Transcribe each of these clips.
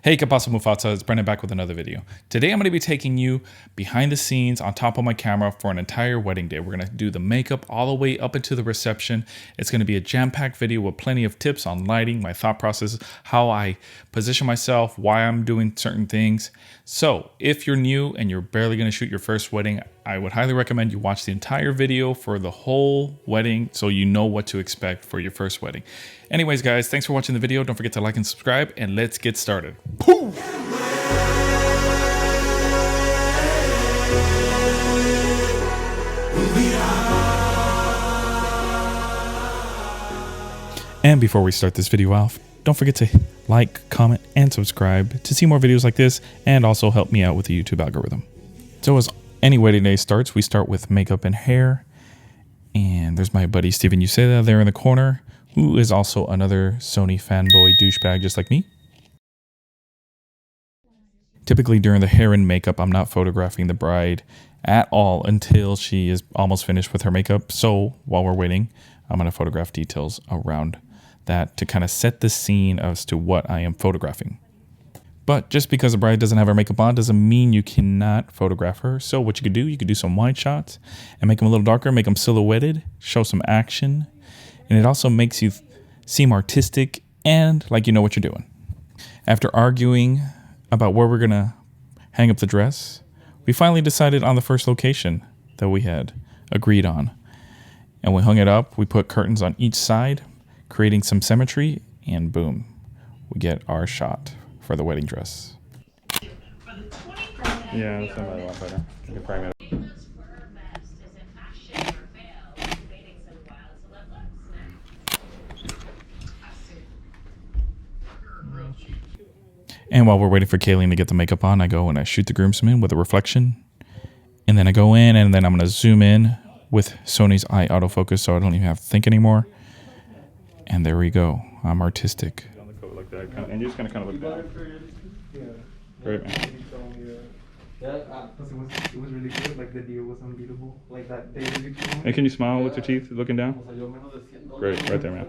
Hey, ¿qué pasa, Mufasa? It's Brendan back with another video. Today I'm going to be taking you behind the scenes on top of my camera for an entire wedding day. We're going to do the makeup all the way up into the reception. It's going to be a jam-packed video with plenty of tips on lighting, my thought process, how I position myself, why I'm doing certain things. So if you're new and you're barely going to shoot your first wedding, I would highly recommend you watch the entire video for the whole wedding so you know what to expect for your first wedding. Anyways, guys, thanks for watching the video. Don't forget to like and subscribe, and let's get started. Poof! And before we start this video off, don't forget to like, comment, and subscribe to see more videos like this, and also help me out with the YouTube algorithm. So as any wedding day starts, we start with makeup and hair. And there's my buddy Steven Uceda there in the corner, who is also another Sony fanboy douchebag just like me. Typically during the hair and makeup, I'm not photographing the bride at all until she is almost finished with her makeup. So while we're waiting, I'm going to photograph details around that to kind of set the scene as to what I am photographing. But just because the bride doesn't have her makeup on doesn't mean you cannot photograph her. So what you could do some wide shots and make them a little darker, make them silhouetted, show some action. And it also makes you seem artistic and like you know what you're doing. After arguing about where we're going to hang up the dress, we finally decided on the first location that we had agreed on. And we hung it up. We put curtains on each side, creating some symmetry, and boom, we get our shot for the wedding dress. Yeah, that's somebody a lot better. You can frame it. And while we're waiting for Kayleen to get the makeup on, I go and I shoot the groomsmen with a reflection. And then I go in and then I'm going to zoom in with Sony's eye autofocus so I don't even have to think anymore. And there we go. I'm artistic. On the coat like that, and you're just going to kind of look down. Great, man. Yeah, because it was really good. Like the deal was unbeatable. Like that day really cool. And can you smile with your teeth looking down? Great, right there, man.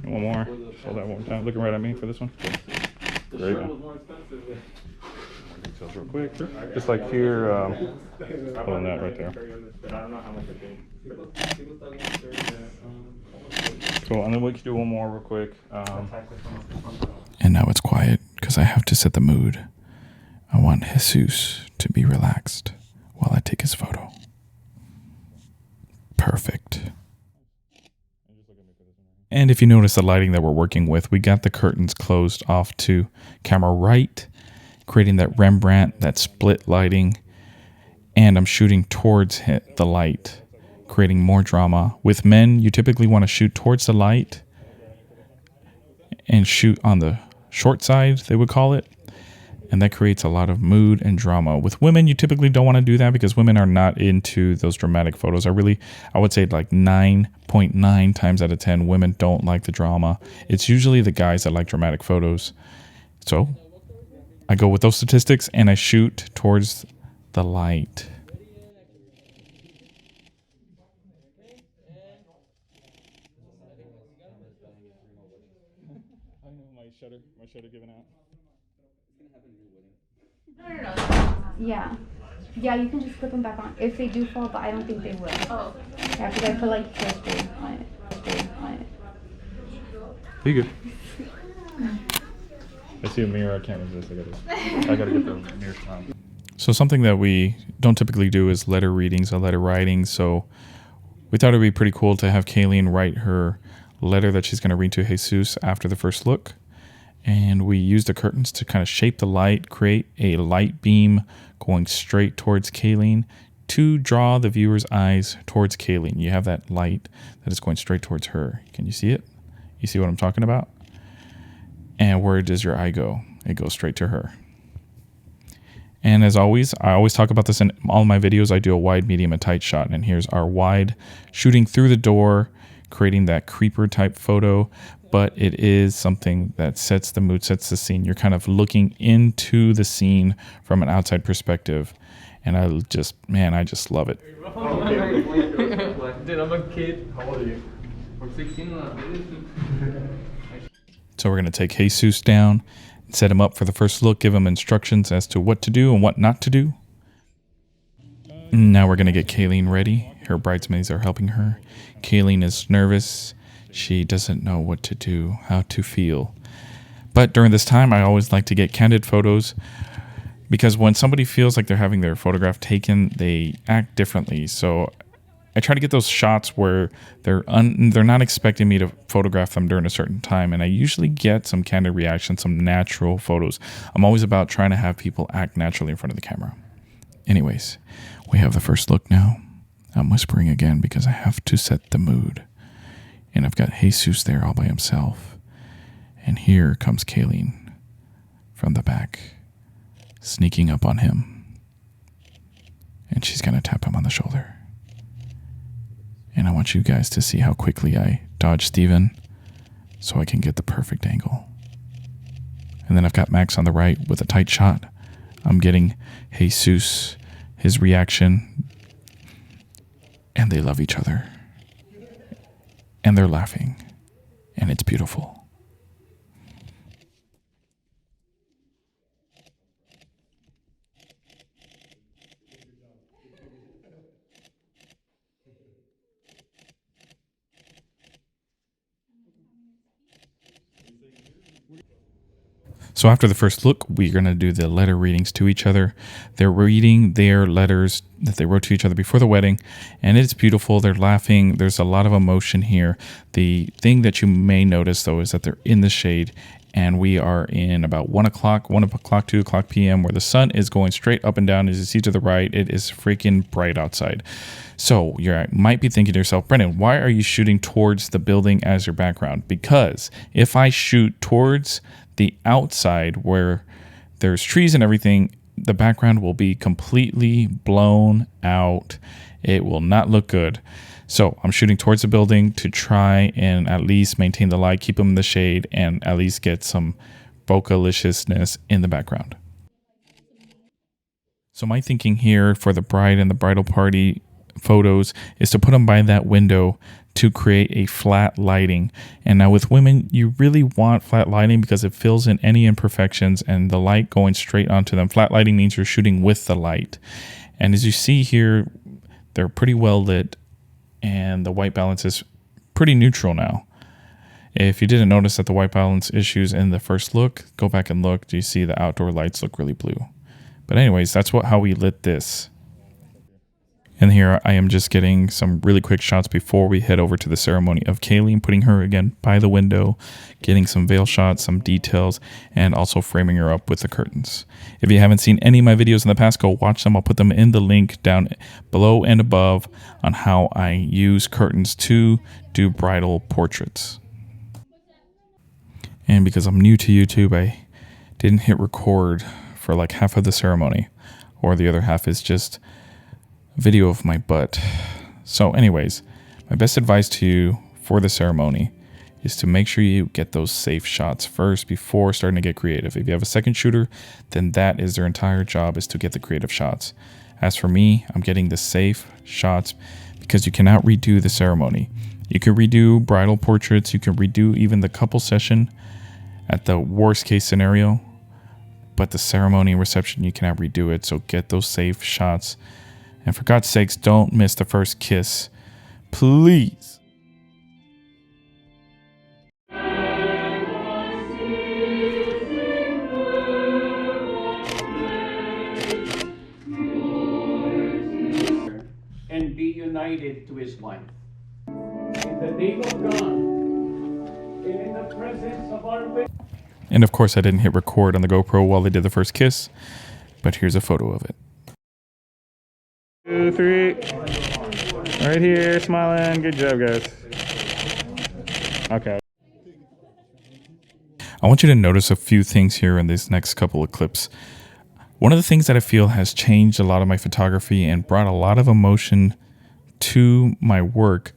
And one more. Hold that one more time. Looking right at me for this one. Great, man. Details real quick. Just like here, pulling that right there. Cool, and then we can do one more real quick. And now it's quiet because I have to set the mood. I want Jesus to be relaxed while I take his photo. Perfect. And if you notice the lighting that we're working with, we got the curtains closed off to camera right, creating that Rembrandt, that split lighting. And I'm shooting towards the light, creating more drama. With men, you typically want to shoot towards the light and shoot on the short side, they would call it. And that creates a lot of mood and drama. With women, you typically don't want to do that because women are not into those dramatic photos. I would say like 9.9 times out of 10, women don't like the drama. It's usually the guys that like dramatic photos. So I go with those statistics and I shoot towards the light. I know my shutter giving out. Yeah. Yeah, you can just flip them back on if they do fall, but I don't think they will. Oh. Yeah, because I put like hairspray on it. You good? I see a mirror, I can't resist. I gotta get the mirror on. So something that we don't typically do is letter readings or letter writing. So we thought it'd be pretty cool to have Kayleen write her letter that she's gonna read to Jesus after the first look. And we used the curtains to kind of shape the light, create a light beam going straight towards Kayleen to draw the viewer's eyes towards Kayleen. You have that light that is going straight towards her. Can you see it? You see what I'm talking about? And where does your eye go? It goes straight to her. And as always, I always talk about this in all my videos. I do a wide, medium, and tight shot. And here's our wide, shooting through the door, creating that creeper type photo. But it is something that sets the mood, sets the scene. You're kind of looking into the scene from an outside perspective. And I just love it. Dude, I'm a kid. How old are you? I'm 16. So we're going to take Jesus down. set him up for the first look, give him instructions as to what to do and what not to do. Now we're going to get Kayleen ready. Her bridesmaids are helping her. Kayleen is nervous. She doesn't know what to do, how to feel. But during this time, I always like to get candid photos because when somebody feels like they're having their photograph taken, they act differently. So I try to get those shots where they're not expecting me to photograph them during a certain time, and I usually get some candid reactions, some natural photos. I'm always about trying to have people act naturally in front of the camera. Anyways, we have the first look now. I'm whispering again because I have to set the mood. And I've got Jesus there all by himself. And here comes Kayleen from the back, sneaking up on him. And she's going to tap him on the shoulder. And I want you guys to see how quickly I dodge Steven so I can get the perfect angle. And then I've got Max on the right with a tight shot. I'm getting Jesus, his reaction. And they love each other. And they're laughing. And it's beautiful. So after the first look, we're going to do the letter readings to each other. They're reading their letters that they wrote to each other before the wedding, and it's beautiful. They're laughing. There's a lot of emotion here. The thing that you may notice, though, is that they're in the shade, and we are in about 1 o'clock, 2 o'clock p.m., where the sun is going straight up and down. As you see to the right, it is freaking bright outside. So you might be thinking to yourself, Brendan, why are you shooting towards the building as your background? Because if I shoot towards the outside where there's trees and everything, the background will be completely blown out. It will not look good. So I'm shooting towards the building to try and at least maintain the light, keep them in the shade, and at least get some bocaliciousness in the background. So my thinking here for the bride and the bridal party photos is to put them by that window to create a flat lighting. And now with women, you really want flat lighting because it fills in any imperfections and the light going straight onto them. Flat lighting means you're shooting with the light. And as you see here, they're pretty well lit and the white balance is pretty neutral now. If you didn't notice that the white balance issues in the first look, go back and look. Do you see the outdoor lights look really blue? But anyways, that's how we lit this. And here I am just getting some really quick shots before we head over to the ceremony of Kayleen, putting her again by the window, getting some veil shots, some details, and also framing her up with the curtains. If you haven't seen any of my videos in the past, go watch them. I'll put them in the link down below and above on how I use curtains to do bridal portraits. And because I'm new to YouTube, I didn't hit record for like half of the ceremony, or the other half is just video of my butt. So anyways, my best advice to you for the ceremony is to make sure you get those safe shots first before starting to get creative. If you have a second shooter, then that is their entire job, is to get the creative shots. As for me, I'm getting the safe shots because you cannot redo the ceremony. You can redo bridal portraits, you can redo even the couple session at the worst case scenario, but the ceremony and reception, you cannot redo it. So get those safe shots. And for God's sakes, don't miss the first kiss. Please. And be united to his wife. In the name of God, and in the presence of our witness. And of course, I didn't hit record on the GoPro while they did the first kiss, but here's a photo of it. 2, 3. Right here, smiling. Good job, guys. Okay. I want you to notice a few things here in these next couple of clips. One of the things that I feel has changed a lot of my photography and brought a lot of emotion to my work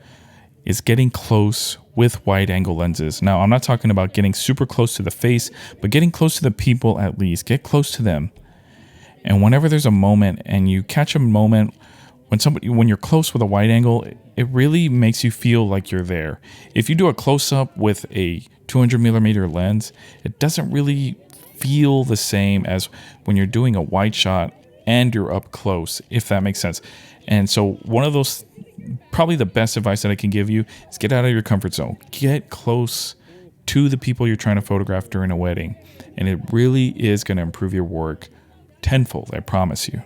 is getting close with wide angle lenses. Now, I'm not talking about getting super close to the face, but getting close to the people at least. Get close to them. And whenever there's a moment and you catch a moment when you're close with a wide angle, it really makes you feel like you're there. If you do a close up with a 200 millimeter lens, it doesn't really feel the same as when you're doing a wide shot and you're up close, if that makes sense. And so one of those, probably the best advice that I can give you is get out of your comfort zone. Get close to the people you're trying to photograph during a wedding. And it really is going to improve your work tenfold, I promise you.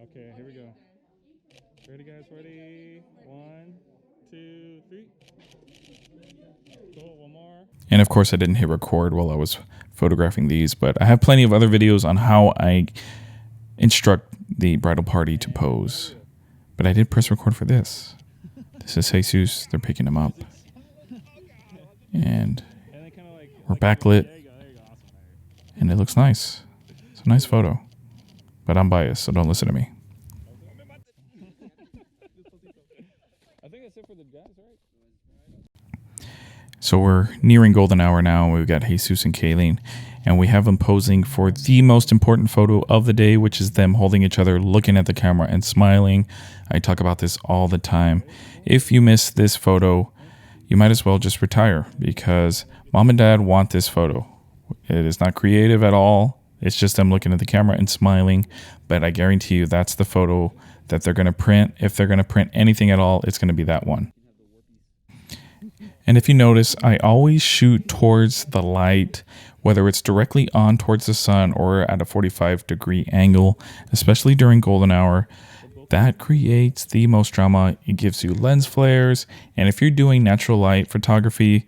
Okay, here we go. Ready, guys? Ready? 1, 2, 3. Go, one more. And of course, I didn't hit record while I was photographing these, but I have plenty of other videos on how I instruct the bridal party to pose. But I did press record for this. This is Jesus. They're picking him up. And we're backlit. And it looks nice. It's a nice photo. But I'm biased, so don't listen to me. So we're nearing golden hour now. We've got Jesus and Kayleen, and we have them posing for the most important photo of the day, which is them holding each other, looking at the camera and smiling. I talk about this all the time. If you miss this photo, you might as well just retire, because mom and dad want this photo. It is not creative at all. It's just them looking at the camera and smiling. But I guarantee you that's the photo that they're going to print. If they're going to print anything at all, it's going to be that one. And if you notice, I always shoot towards the light, whether it's directly on towards the sun or at a 45-degree angle, especially during golden hour. That creates the most drama. It gives you lens flares. And if you're doing natural light photography,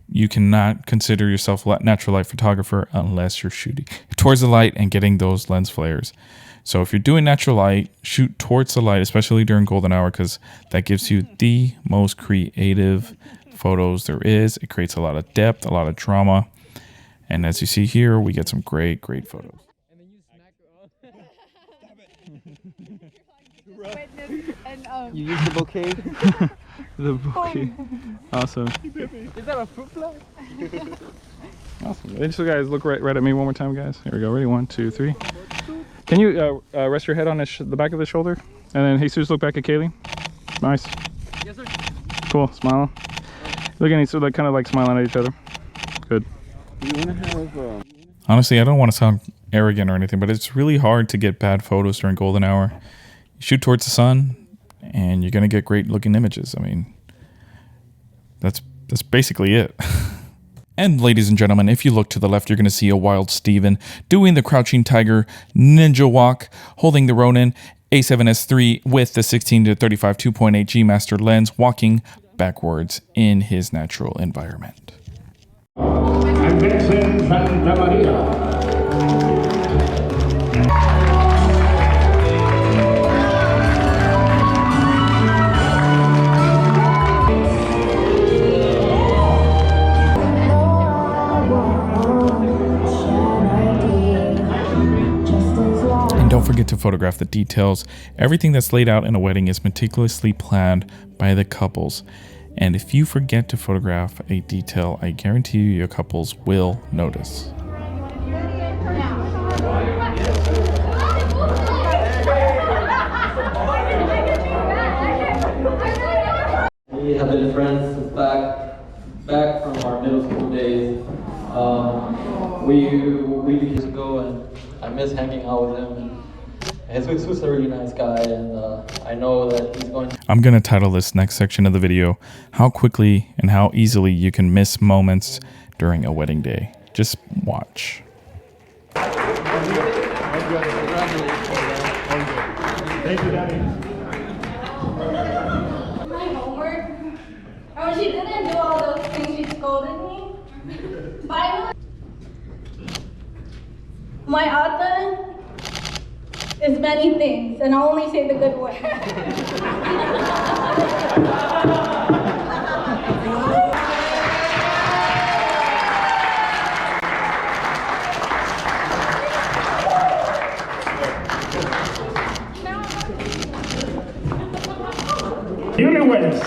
you cannot consider yourself a natural light photographer unless you're shooting towards the light and getting those lens flares. So if you're doing natural light, shoot towards the light, especially during golden hour, because that gives you the most creative photos there is. It creates a lot of depth, a lot of drama. And as you see here, we get some great photos. You use the bouquet? The bouquet. Awesome. Is that a fruit fly? Awesome. And so guys, look right at me one more time, guys. Here we go. Ready? 1, 2, 3. Can you rest your head on the back of the shoulder? And then Jesus, look back at Kaylee. Nice. Yes, sir. Cool. Smile. Look at each other, kind of like smiling at each other. Good. Do you want to have... Honestly, I don't want to sound arrogant or anything, but it's really hard to get bad photos during golden hour. You shoot towards the sun, and you're going to get great looking images. I mean, that's basically it. And ladies and gentlemen, if you look to the left, you're going to see a wild Steven doing the crouching tiger ninja walk, holding the Ronin A7S III with the 16-35 2.8 G Master lens, walking backwards in his natural environment. And Vincent Santa Maria. Don't forget to photograph the details. Everything that's laid out in a wedding is meticulously planned by the couples. And if you forget to photograph a detail, I guarantee you your couples will notice. We have been friends since back from our middle school days. We years ago, and I miss hanging out with him. And Jesus a really nice guy, and I know that he's going to... I'm going to title this next section of the video, How Quickly and How Easily You Can Miss Moments During a Wedding Day. Just watch. Thank you, Daddy. My homework? Oh, she didn't do all those things. She scolded me. But I know my ate is many things, and I'll only say the good word. Newlyweds.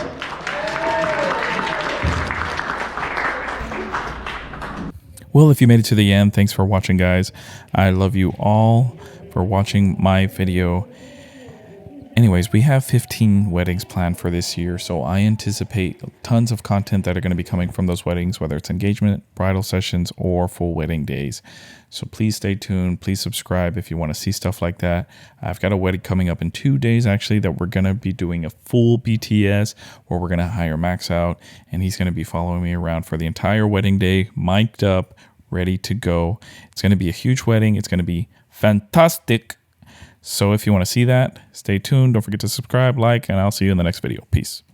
Well, if you made it to the end, thanks for watching, guys. I love you all for watching my video. Anyways, we have 15 weddings planned for this year, so I anticipate tons of content that are going to be coming from those weddings, whether it's engagement, bridal sessions, or full wedding days. So please stay tuned. Please subscribe if you want to see stuff like that. I've got a wedding coming up in 2 days, actually, that we're going to be doing a full BTS where we're going to hire Max out, and he's going to be following me around for the entire wedding day, mic'd up, ready to go. It's going to be a huge wedding. It's going to be fantastic. So if you want to see that, stay tuned. Don't forget to subscribe, like, and I'll see you in the next video. Peace.